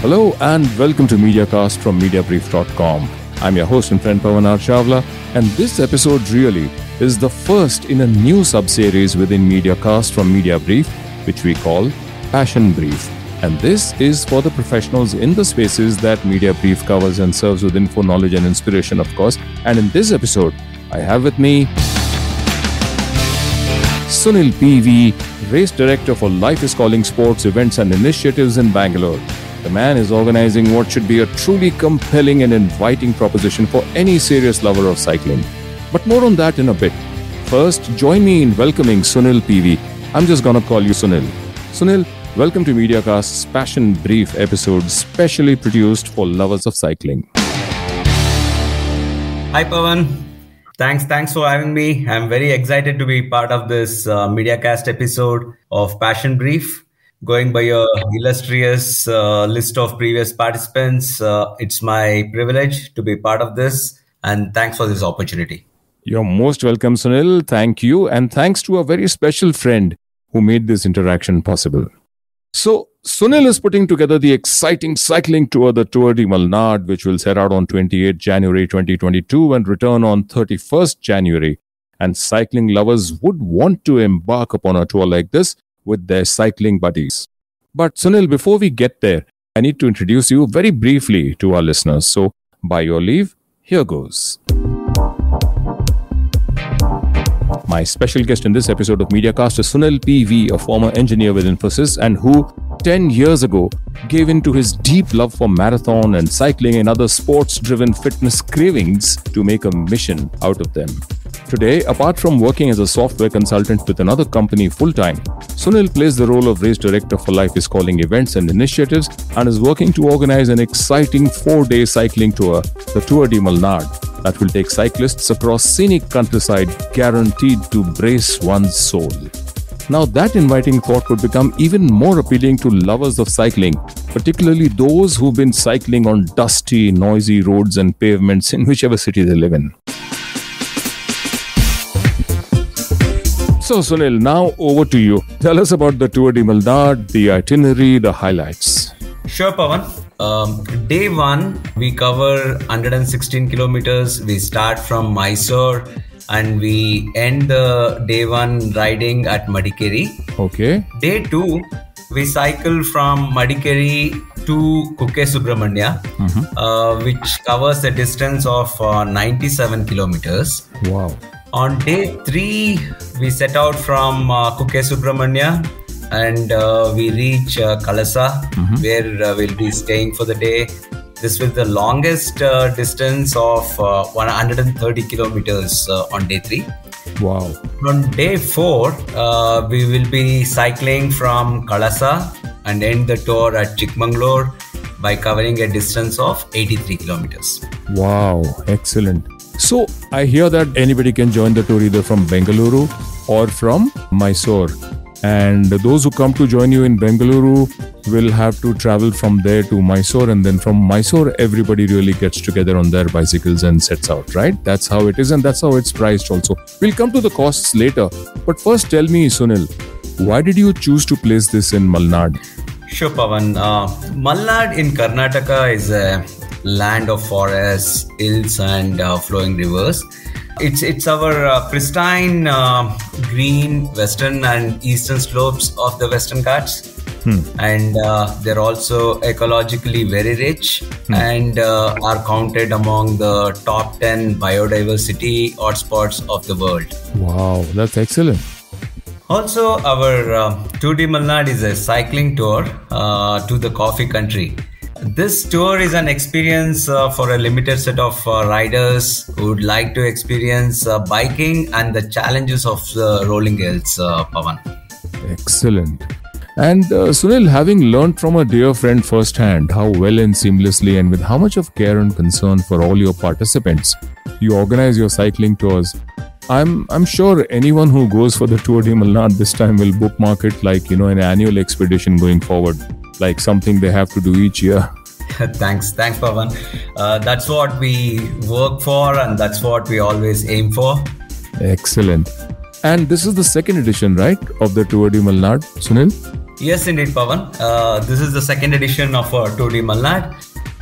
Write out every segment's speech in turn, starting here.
Hello and welcome to MediaCast from Mediabrief.com. I'm your host and friend Pavan Chawla, and this episode really is the first in a new subseries within MediaCast from Mediabrief, which we call PassionBrief. And this is for the professionals in the spaces that Mediabrief covers and serves with info, knowledge and inspiration, of course. And in this episode, I have with me Sunil PV, Race Director for LifeIsCalling Sports events and initiatives in Bengaluru. The man is organizing what should be a truly compelling and inviting proposition for any serious lover of cycling. But more on that in a bit. First, join me in welcoming Sunil PV. I'm just gonna call you Sunil. Sunil, welcome to MediaCast's Passion Brief episode, specially produced for lovers of cycling. Hi Pavan. Thanks for having me. I'm very excited to be part of this MediaCast episode of Passion Brief. Going by your illustrious list of previous participants, it's my privilege to be part of this, and thanks for this opportunity. You're most welcome, Sunil. Thank you, and thanks to a very special friend who made this interaction possible. So, Sunil is putting together the exciting cycling tour, the Tour De Malnad, which will set out on 28 January 2022 and return on 31st January. And cycling lovers would want to embark upon a tour like this with their cycling buddies. But Sunil, before we get there, I need to introduce you very briefly to our listeners. So, by your leave, here goes. My special guest in this episode of MediaCast is Sunil PV, a former engineer with Infosys and who 10 years ago gave in to his deep love for marathon and cycling and other sports-driven fitness cravings to make a mission out of them. Today, apart from working as a software consultant with another company full-time, Sunil plays the role of race director for LifeIsCalling events and initiatives and is working to organize an exciting 4-day cycling tour, the Tour De Malnad, that will take cyclists across scenic countryside, guaranteed to brace one's soul. Now that inviting thought would become even more appealing to lovers of cycling, particularly those who've been cycling on dusty, noisy roads and pavements in whichever city they live in. So Sunil, now over to you. Tell us about the Tour De Malnad, the itinerary, the highlights. Sure, Pavan. Day one, we cover 116 kilometers. We start from Mysore and we end the day one riding at Madikeri. Okay. Day two, we cycle from Madikeri to Kukke Subramanya, which covers a distance of 97 kilometers. Wow. On day 3, we set out from Kukke Subramanya and we reach Kalasa, where we'll be staying for the day. This was the longest distance of 130 kilometers on day 3. Wow. On day 4, we will be cycling from Kalasa and end the tour at Chikmagalur by covering a distance of 83 kilometers. Wow, excellent. So, I hear that anybody can join the tour either from Bengaluru or from Mysore. And those who come to join you in Bengaluru will have to travel from there to Mysore, and then from Mysore, everybody really gets together on their bicycles and sets out, right? That's how it is, and that's how it's priced also. We'll come to the costs later. But first, tell me, Sunil, why did you choose to place this in Malnad? Sure, Pavan. Malnad in Karnataka is a land of forests, hills and flowing rivers. It's our pristine green western and eastern slopes of the Western Ghats. And they're also ecologically very rich and are counted among the top 10 biodiversity hotspots of the world. Wow, that's excellent. Also, our Tour De Malnad is a cycling tour to the coffee country. This tour is an experience for a limited set of riders who would like to experience biking and the challenges of the rolling hills, Pavan. Excellent. And Sunil, having learned from a dear friend firsthand how well and seamlessly and with how much of care and concern for all your participants you organize your cycling tours, I'm sure anyone who goes for the Tour De Malnad this time will bookmark it like, an annual expedition going forward, like something they have to do each year. Thanks, Pavan. That's what we work for and that's what we always aim for. Excellent. And this is the second edition, right, of the Tour De Malnad, Sunil? Yes, indeed, Pavan. This is the second edition of Tour De Malnad.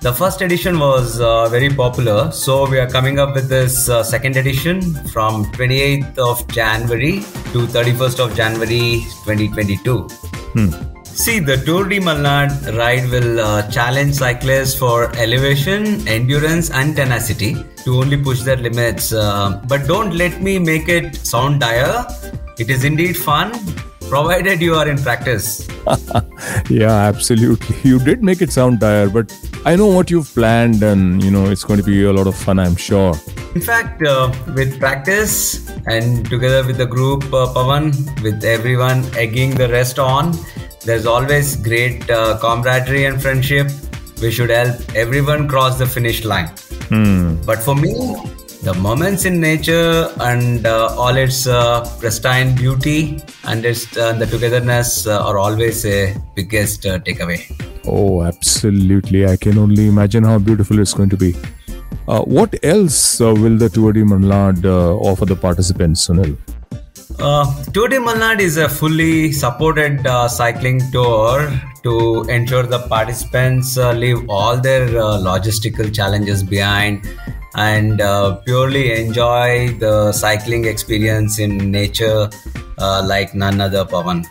The first edition was very popular, so we are coming up with this second edition from 28th of January to 31st of January 2022. See, the Tour De Malnad ride will challenge cyclists for elevation, endurance and tenacity to only push their limits. But don't let me make it sound dire. It is indeed fun, provided you are in practice. Yeah, absolutely. You did make it sound dire, but I know what you've planned and, it's going to be a lot of fun, I'm sure. In fact, with practice and together with the group, Pavan, with everyone egging the rest on, there's always great camaraderie and friendship. We should help everyone cross the finish line. But for me, the moments in nature and all its pristine beauty and its the togetherness are always a biggest takeaway. Oh, absolutely. I can only imagine how beautiful it's going to be. What else will the Tour De Malnad offer the participants, Sunil? Tour De Malnad is a fully supported cycling tour to ensure the participants leave all their logistical challenges behind and purely enjoy the cycling experience in nature like none other, Pavan.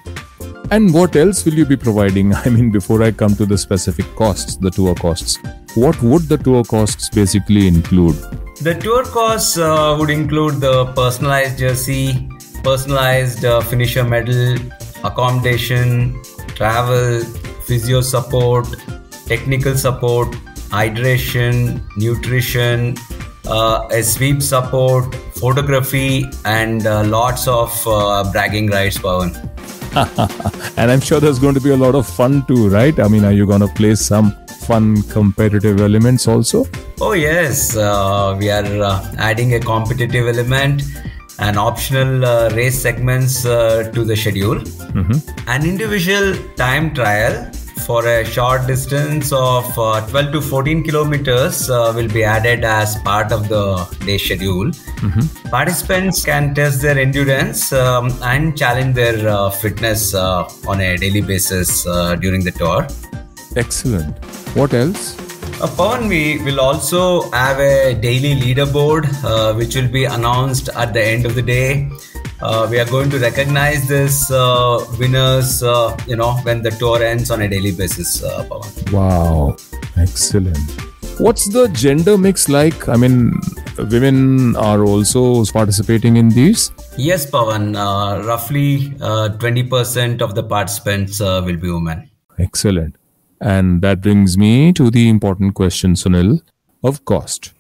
And what else will you be providing? I mean, before I come to the specific costs, the tour costs, what would the tour costs basically include? The tour costs would include the personalized jersey, personalized finisher medal, accommodation, travel, physio support, technical support, hydration, nutrition, a sweep support, photography, and lots of bragging rights, Pavan. And I'm sure there's going to be a lot of fun too, right? I mean, are you going to play some fun competitive elements also? Oh yes, we are adding a competitive element and optional race segments to the schedule. An individual time trial for a short distance of 12 to 14 kilometers will be added as part of the day schedule. Participants can test their endurance and challenge their fitness on a daily basis during the tour. Excellent. What else? Pavan, we will also have a daily leaderboard which will be announced at the end of the day. We are going to recognize this winners, when the tour ends on a daily basis, Pavan. Wow, excellent. What's the gender mix like? I mean, women are also participating in these? Yes, Pavan. Roughly 20% of the participants will be women. Excellent. And that brings me to the important question, Sunil, of cost.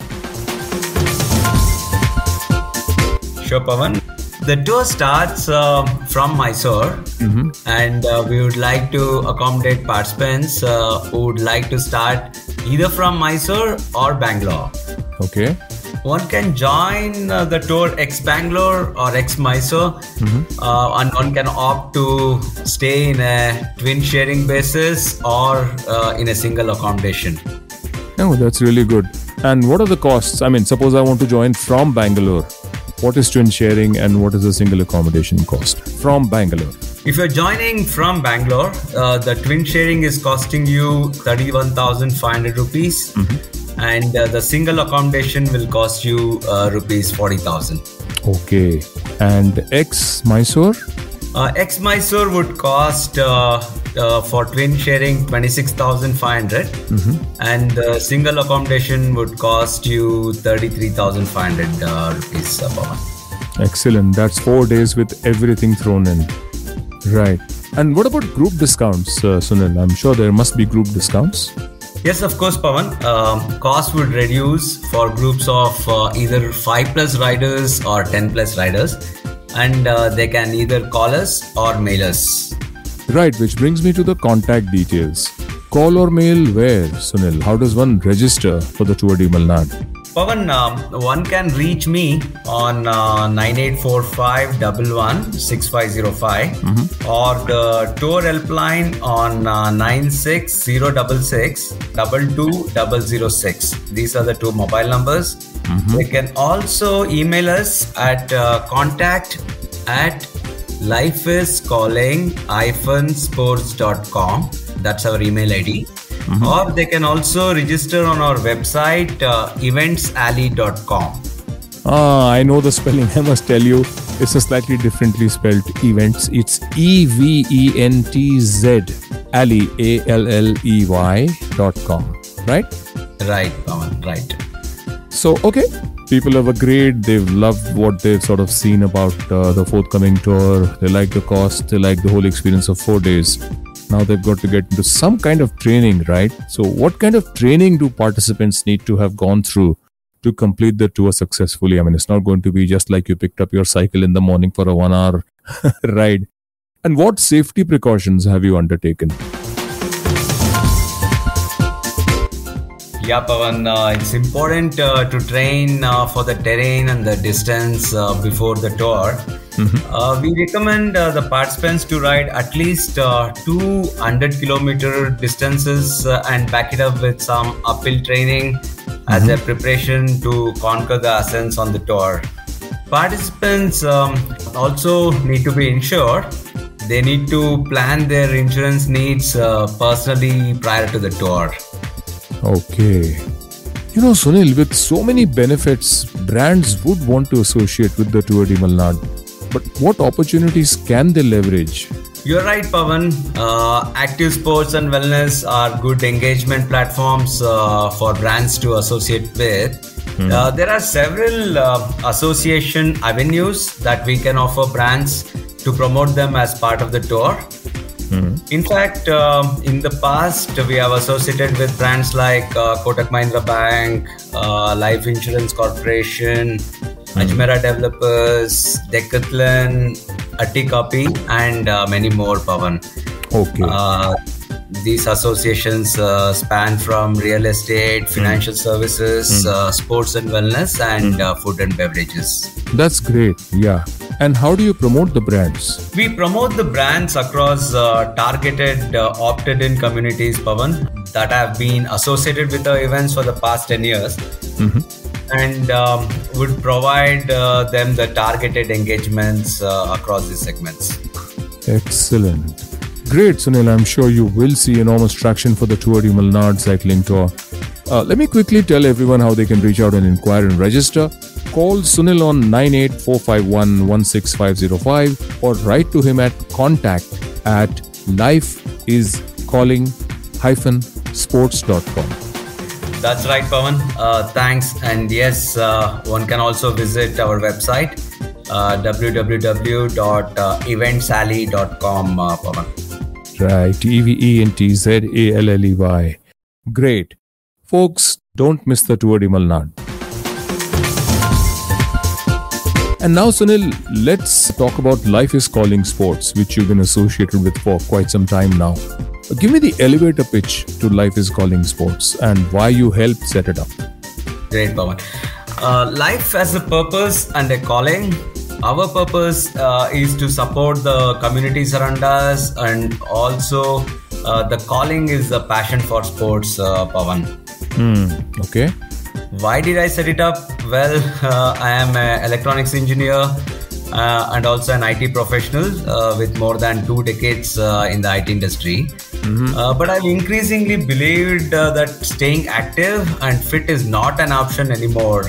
Sure, Pavan. The tour starts from Mysore, and we would like to accommodate participants who would like to start either from Mysore or Bangalore. Okay. One can join the tour ex-Bangalore or ex-Mysore, and one can opt to stay in a twin sharing basis or in a single accommodation. Oh, that's really good. And what are the costs? I mean, suppose I want to join from Bangalore. What is twin sharing and what is the single accommodation cost from Bangalore? If you're joining from Bangalore, the twin sharing is costing you 31,500 rupees. And the single accommodation will cost you rupees 40,000. Okay. And ex-Mysore? Ex-Mysore would cost for twin sharing 26,500, and the single accommodation would cost you 33,500 rupees. Excellent. That's 4 days with everything thrown in. Right. And what about group discounts, Sunil? I'm sure there must be group discounts. Yes, of course, Pavan. Cost would reduce for groups of either 5 plus riders or 10 plus riders, and they can either call us or mail us. Right, which brings me to the contact details. Call or mail where, Sunil? How does one register for the Tour De Malnad? Pavan, one can reach me on 9845 11 6505 or the tour helpline on 96066 22006. These are the two mobile numbers. They can also email us at contact@ LifeIsCalling-sports.com. That's our email ID. Or they can also register on our website, eventsalley.com. I know the spelling. I must tell you, it's a slightly differently spelled events. It's EVENTZ alley, ALLEY.com. Right? Right, Pavan, right. So, okay. People have agreed. They've loved what they've sort of seen about the forthcoming tour. They like the cost. They like the whole experience of 4 days. Now they've got to get into some kind of training, right? So what kind of training do participants need to have gone through to complete the tour successfully? I mean, it's not going to be just like you picked up your cycle in the morning for a 1 hour ride. And what safety precautions have you undertaken? Yeah, Pavan, it's important to train for the terrain and the distance before the tour. We recommend the participants to ride at least 200-kilometer distances and back it up with some uphill training as a preparation to conquer the ascents on the tour. Participants also need to be insured. They need to plan their insurance needs personally prior to the tour. Okay. You know, Sunil, with so many benefits, brands would want to associate with the Tour De Malnad. But what opportunities can they leverage? You're right, Pavan. Active sports and wellness are good engagement platforms for brands to associate with. There are several association avenues that we can offer brands to promote them as part of the tour. In fact, in the past, we have associated with brands like Kotak Mahindra Bank, Life Insurance Corporation, Ajmera Developers, Decathlon, Atikapi, and many more, Pavan. Okay. These associations span from real estate, financial services, sports and wellness, and food and beverages. That's great, yeah. And how do you promote the brands? We promote the brands across targeted opted-in communities, Pavan, that have been associated with the events for the past 10 years and would provide them the targeted engagements across these segments. Excellent. Great, Sunil. I'm sure you will see enormous traction for the Tour De Malnad cycling tour. Let me quickly tell everyone how they can reach out and inquire and register. Call Sunil on 9845116505 or write to him at contact@lifeiscalling-sports.com. That's right, Pavan. Thanks. And yes, one can also visit our website, www.eventsalley.com, Pavan. Right, EVENTZALLEY. Great. Folks, don't miss the Tour De Malnad. And now, Sunil, let's talk about LifeIsCalling Sports, which you've been associated with for quite some time now. Give me the elevator pitch to LifeIsCalling Sports and why you helped set it up. Great, Pavan. Life has a purpose and a calling. Our purpose is to support the communities around us, and also the calling is the passion for sports, Pavan. Okay. Why did I set it up? Well, I am an electronics engineer and also an IT professional with more than 2 decades in the IT industry. But I've increasingly believed that staying active and fit is not an option anymore.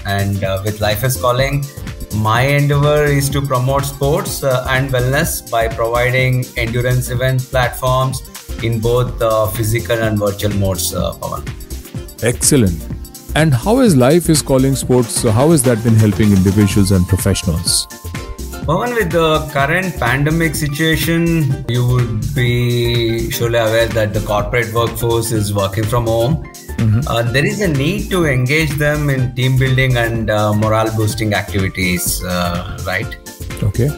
And with LifeIsCalling, my endeavor is to promote sports and wellness by providing endurance event platforms in both physical and virtual modes, Pavan. Excellent. And how is LifeIsCalling Sports, how has that been helping individuals and professionals? Pavan, with the current pandemic situation, you would be surely aware that the corporate workforce is working from home. There is a need to engage them in team building and morale boosting activities, right? Okay.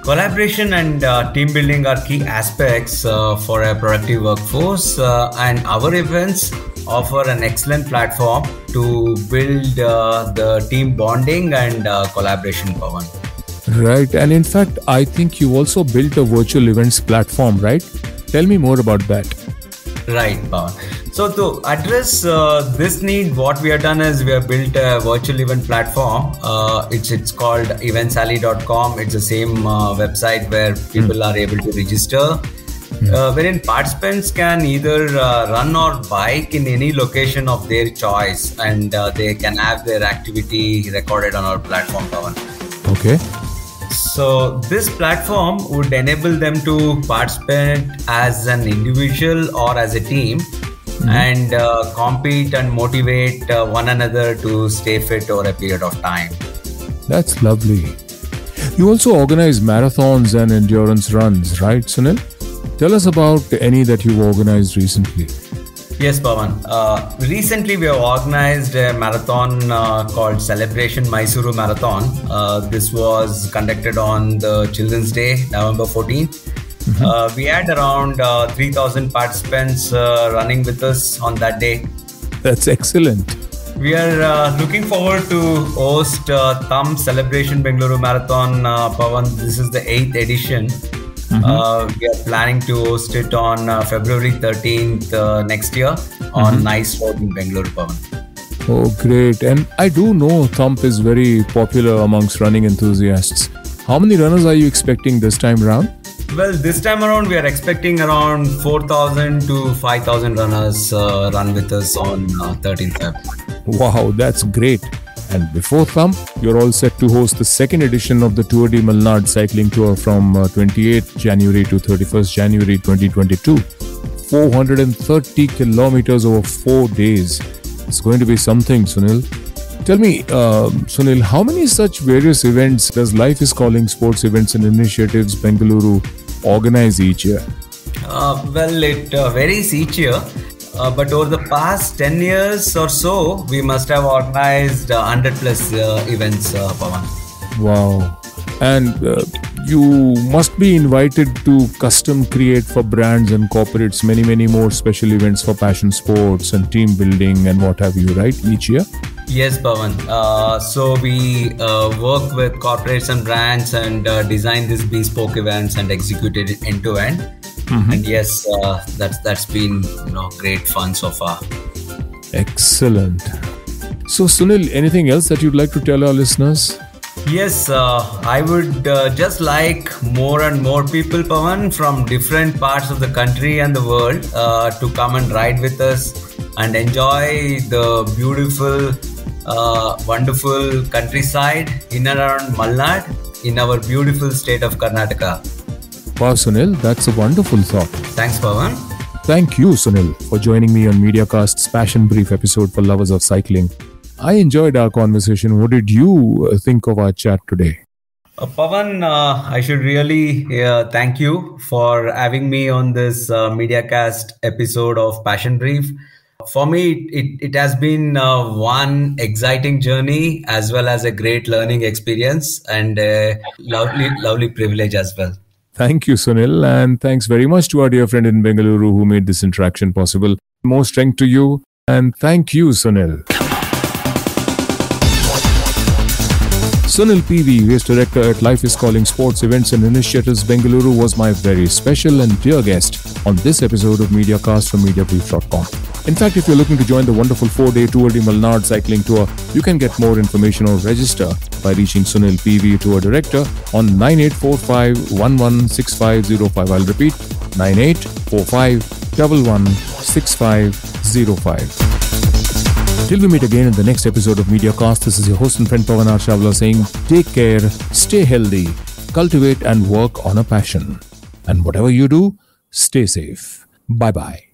Collaboration and team building are key aspects for a productive workforce, and our events offer an excellent platform to build the team bonding and collaboration, Pavan. Right. And in fact, I think you also built a virtual events platform, right? Tell me more about that. Right, Pavan. So to address this need, what we have done is we have built a virtual event platform. It's called eventsally.com. It's the same website where people are able to register, wherein participants can either run or bike in any location of their choice, and they can have their activity recorded on our platform, Pavan. Okay. So this platform would enable them to participate as an individual or as a team, and compete and motivate one another to stay fit over a period of time. That's lovely. You also organize marathons and endurance runs, right, Sunil? Tell us about any that you've organized recently. Yes, Pavan. Recently, we have organized a marathon called Celebration Mysore Marathon. This was conducted on the Children's Day, November 14th. We had around 3,000 participants running with us on that day. That's excellent. We are looking forward to host Thumb Celebration Bengaluru Marathon, Pavan. This is the 8th edition. We are planning to host it on February 13th next year on Nice Road in Bengaluru, Pavan. Oh, great. And I do know Thump is very popular amongst running enthusiasts. How many runners are you expecting this time around? Well, this time around, we are expecting around 4,000 to 5,000 runners run with us on 13th Feb. Wow, that's great. And before Thump, you're all set to host the second edition of the Tour De Malnad cycling tour from 28th January to 31st January 2022. 430 kilometers over 4 days. It's going to be something, Sunil. Tell me, Sunil, how many such various events does LifeIsCalling Sports Events and Initiatives Bengaluru organize each year? Well, it varies each year. But over the past 10 years or so, we must have organized 100 plus events, Pavan. Wow. And you must be invited to custom create for brands and corporates many more special events for passion sports and team building and what have you, right, each year? Yes, Pavan. So we work with corporates and brands and design these bespoke events and execute it end to end. And yes, that's been great fun so far. Excellent. So Sunil, anything else that you'd like to tell our listeners? Yes, I would just like more and more people, Pavan, from different parts of the country and the world to come and ride with us and enjoy the beautiful, wonderful countryside in and around Malnad in our beautiful state of Karnataka. Wow, Sunil, that's a wonderful thought. Thanks, Pavan. Thank you, Sunil, for joining me on MediaCast's Passion Brief episode for lovers of cycling. I enjoyed our conversation. What did you think of our chat today? Pavan, I should really thank you for having me on this MediaCast episode of Passion Brief. For me, it has been one exciting journey as well as a great learning experience and a lovely privilege as well. Thank you, Sunil, and thanks very much to our dear friend in Bengaluru who made this interaction possible. More strength to you, and thank you, Sunil. Sunil PV, race director at LifeIsCalling Sports Events and Initiatives Bengaluru, was my very special and dear guest on this episode of MediaCast from Mediabrief.com. In fact, if you're looking to join the wonderful 4-day Tour De Malnad cycling tour, you can get more information or register by reaching Sunil PV, Tour Director, on 9845116505. I'll repeat, 9845116505. Till we meet again in the next episode of MediaCast, this is your host and friend Pavan Chawla saying, take care, stay healthy, cultivate and work on a passion. And whatever you do, stay safe. Bye-bye.